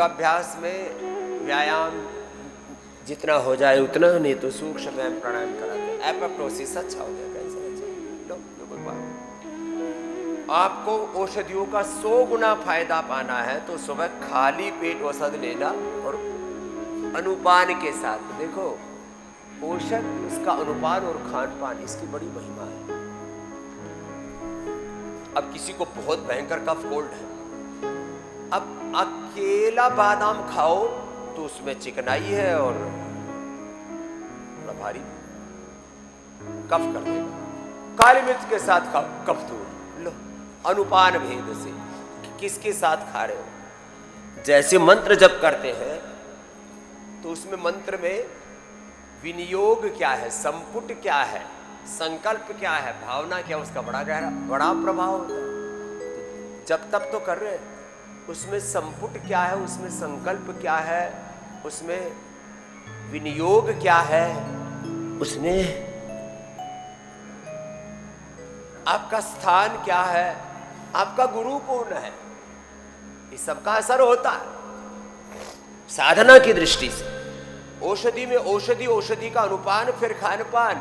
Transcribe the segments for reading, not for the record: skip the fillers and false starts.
योगाभ्यास में व्यायाम जितना हो जाए उतना, नहीं तो सूक्ष्म व्यायाम प्राणायाम कराते हैं। एपोप्टोसिस अच्छा हो गया, कैंसर अच्छा लो भगवान। आपको औषधियों का 100 गुना फायदा पाना है तो सुबह खाली पेट औषध लेना, और अनुपान के साथ। देखो औषध, उसका अनुपान और खान पान, इसकी बड़ी महिमा है। अब किसी को बहुत भयंकर कफ कोल्ड है, अब अकेला बादाम खाओ तो उसमें चिकनाई है और भारी कफ कर देगा। काली मिर्च के साथ खाओ, कफ दूर। लो अनुपान भेद से किसके साथ खा रहे हो। जैसे मंत्र जप करते हैं तो उसमें मंत्र में विनियोग क्या है, संपुट क्या है, संकल्प क्या है, भावना क्या, उसका बड़ा गहरा बड़ा प्रभाव होता है। जब तब तो कर रहे हैं, उसमें संपुट क्या है, उसमें संकल्प क्या है, उसमें विनियोग क्या है, उसमें आपका स्थान क्या है, आपका गुरु कौन है, इस सबका असर होता है साधना की दृष्टि से। औषधि में औषधि, औषधि का अनुपान, फिर खान पान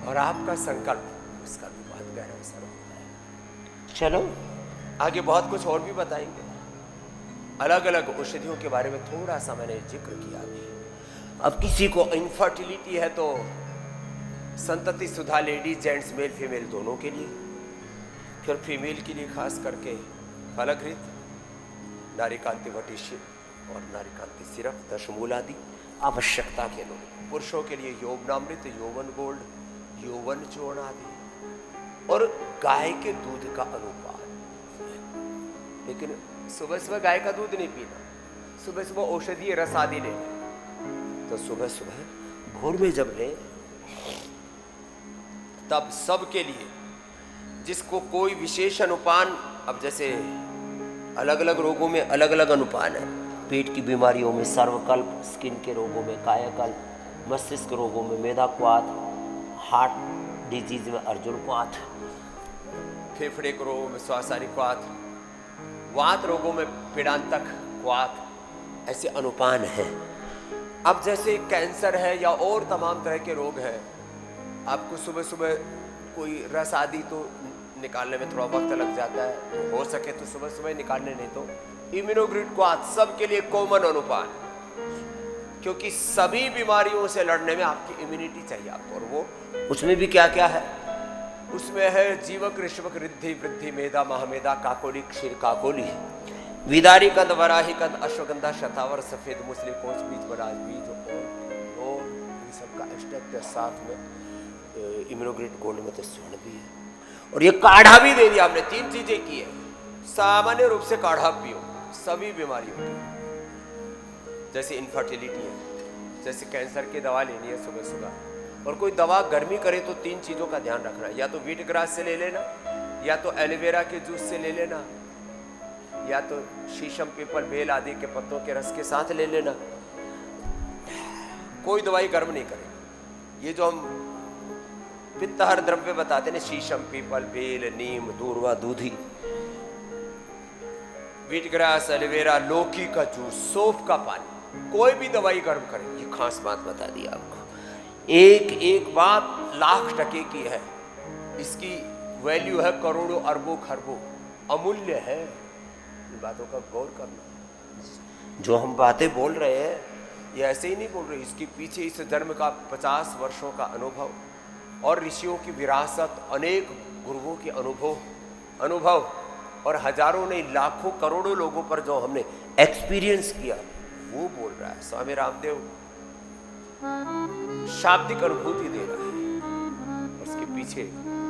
और आपका संकल्प, उसका भी बहुत गहरा असर होता है। चलो आगे बहुत कुछ और भी बताएंगे। अलग अलग औषधियों के बारे में थोड़ा सा मैंने जिक्र किया भी। अब किसी को इनफर्टिलिटी है तो संतति सुधा, लेडीज जेंट्स, मेल फीमेल दोनों के लिए, फिर फीमेल के लिए खास करके फलकृत, नारीकांति वटिष्य और नारीकांति सिरप, दशमूल आदि आवश्यकता के लोग। पुरुषों के लिए यौवनामृत, यौवन गोल्ड, यौवन चूर्ण आदि, और गाय के दूध का अनुपान। लेकिन सुबह सुबह गाय का दूध नहीं पीना, सुबह सुबह औषधीय रस आदि लेना। तो सुबह सुबह भोर में जब ले तब सबके लिए, जिसको कोई विशेष अनुपान, अब जैसे अलग अलग रोगों में अलग अलग अनुपान है। पेट की बीमारियों में सर्वकल्प, स्किन के रोगों में कायाकल्प, मस्तिष्क रोगों में मेधाक्वाथ, हार्ट डिजीज में अर्जुनक्वाथ, फेफड़े के रोगों में स्वासारिक्वाथ, वात रोगों में पीड़ांतक क्वाथ, ऐसे अनुपान है। अब जैसे कैंसर है या और तमाम तरह के रोग हैं, आपको सुबह सुबह कोई रस आदि तो निकालने में थोड़ा वक्त लग जाता है, तो हो सके तो सुबह सुबह निकालने, नहीं तो इम्यूनोग्रिड क्वाथ सबके लिए कॉमन अनुपान, क्योंकि सभी बीमारियों से लड़ने में आपकी इम्यूनिटी चाहिए आपको। और वो उसमें भी क्या क्या है, उसमें है जीवक, ऋषभक, रिद्धि, वृद्धि, मेधा, महामेधा, काकोली, क्षीर काकोली, विदारी कंद, वराही कंद, अश्वगंधा, शतावर, सफेद मूसली, कोच बीज, बराज बीज, और इन सबका एक्सट्रैक्ट साथ में इम्यूनोग्रिड गोल्ड में तो स्वर्ण भी है। और ये काढ़ा भी दे दिया हमने, 3 चीजें की है। सामान्य रूप से काढ़ा पियो सभी बीमारियों की, जैसे इनफर्टिलिटी है, जैसे कैंसर की दवा लेनी है सुबह सुबह, और कोई दवा गर्मी करे तो 3 चीजों का ध्यान रखना है। या तो व्हीट ग्रास से ले लेना, या तो एलोवेरा के जूस से ले लेना, या तो शीशम, पीपल, बेल आदि के पत्तों के रस के साथ ले लेना। कोई दवाई गर्म नहीं करेगी। ये जो हम पित्तहर द्रव्य बताते हैं, शीशम, पीपल, बेल, नीम, दूर्वा, दूधी, व्हीट ग्रास, एलोवेरा, लौकी का जूस, सौंफ का पानी, कोई भी दवाई गर्म करे। ये खास बात बता दी आपको। एक बात लाख टके की है, इसकी वैल्यू है करोड़ों, अरबों, खरबों, अमूल्य है। इन बातों का गौर करना। जो हम बातें बोल रहे हैं ये ऐसे ही नहीं बोल रहे, इसके पीछे इस जन्म का 50 वर्षों का अनुभव और ऋषियों की विरासत, अनेक गुरुओं के अनुभव और हजारों नहीं लाखों करोड़ों लोगों पर जो हमने एक्सपीरियंस किया, वो बोल रहा है। स्वामी रामदेव शाब्दिक अनुभूति दे रहा है, उसके पीछे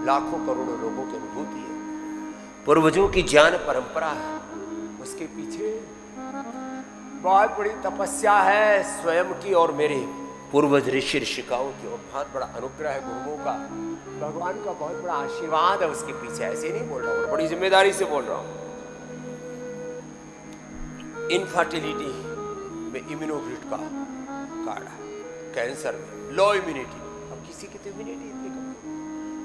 लाखों करोड़ों लोगों की अनुभूति है, पूर्वजों की ज्ञान परंपरा है, उसके पीछे बहुत बड़ी तपस्या है स्वयं की और मेरे पूर्वज ऋषि ऋषिकाओं की, और बहुत बड़ा अनुग्रह है गुरुओं का, भगवान का बहुत बड़ा आशीर्वाद है उसके पीछे। ऐसे नहीं बोल रहा हूं, बड़ी जिम्मेदारी से बोल रहा हूं। इनफर्टिलिटी में इम्यूनोग्रिड का काढ़ा, कैंसर में लो इम्यूनिटी, अब किसी की तो इम्यूनिटी इतनी कम,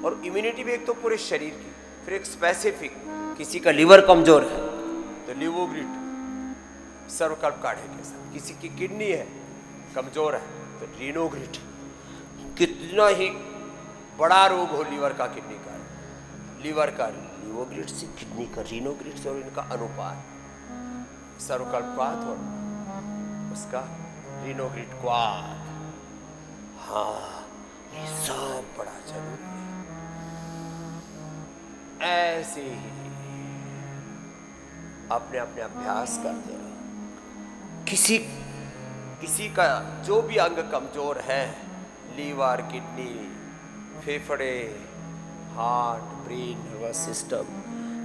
और इम्यूनिटी भी एक तो पूरे शरीर की, फिर एक स्पेसिफिक, किसी का लीवर कमजोर है तो लिवोग्रिड, सर्वकल्प काढ़े के साथ। किसी की किडनी है, कमजोर है, तो रीनोग्रिट, कितना ही बड़ा रोग हो लीवर का, किडनी का, लीवर का लीवोग्रिट से, किडनी का रीनोग्रिट से, और इनका अनुपात सर्वकल्पात और उसका रीनोग्रिट क्वाद। हाँ, ये सब बड़ा जरूरी है। ऐसे ही अपने अपने अभ्यास करते रहो। किसी का जो भी अंग कमजोर है, लीवर, किडनी, फेफड़े, हार्ट, ब्रेन, नर्वस सिस्टम,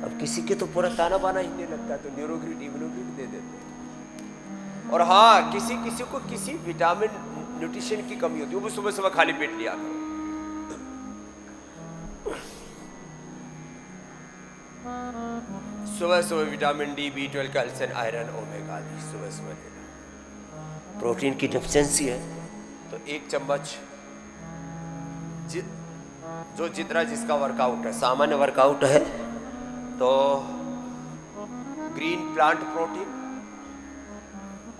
अब किसी के तो पूरा ताना बाना हिलने लगता है, तो न्यूरोग्रिड, इम्यूनोग्रिड दे देते हैं। और हाँ, किसी को किसी विटामिन न्यूट्रिशन की कमी होती है, वो सुबह सुबह खाली पेट लिया करो। सुबह सुबह vitamin D, B12, calcium, iron, omega सुबह सुबह लेना। प्रोटीन की डेफिशिएंसी है तो 1 चम्मच, जो जितना जिसका वर्कआउट है, सामान्य वर्कआउट है तो ग्रीन प्लांट प्रोटीन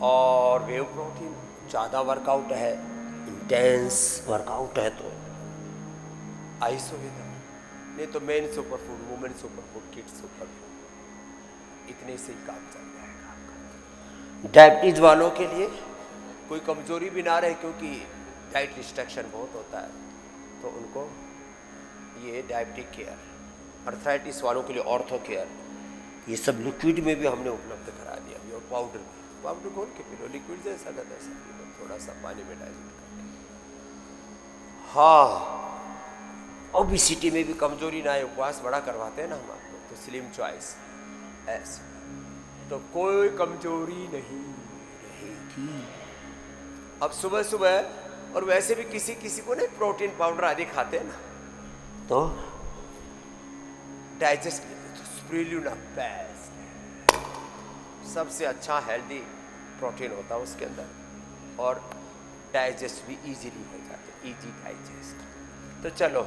और वेव प्रोटीन। ज़्यादा वर्कआउट है, इंटेंस वर्कआउट है तो आइसोवेदा, नहीं तो main super food, women super food, kids super food, इतने से ही काम चल जाएगा आपका। डायबिटीज वालों के लिए कोई कमजोरी भी ना रहे, क्योंकि डाइट रिस्ट्रिक्शन बहुत होता है, तो उनको ये डायबिटिक केयर, अर्थराइटिस वालों के लिए ऑर्थो केयर, ये सब लिक्विड में भी हमने उपलब्ध करा दिया अभी, और पाउडर घोल के पी लो, लिक्विड जैसा का तैसा पी लो, थोड़ा सा पानी में डाइल्यूट करके। हाँ, ओबेसिटी में भी कमजोरी ना आए, उपवास बड़ा करवाते हैं ना हम आपको, तो स्लिम चॉइस ऐसे, तो कोई कमजोरी नहीं रहेगी। अब सुबह सुबह, और वैसे भी किसी को नहीं प्रोटीन पाउडर आदि खाते हैं ना, तो डाइजेस्ट के लिए तो स्पिरुलिना बेस्ट, सबसे अच्छा हेल्दी प्रोटीन होता है उसके अंदर, और डाइजेस्ट भी इजीली हो जाता है, इजी डाइजेस्ट। तो चलो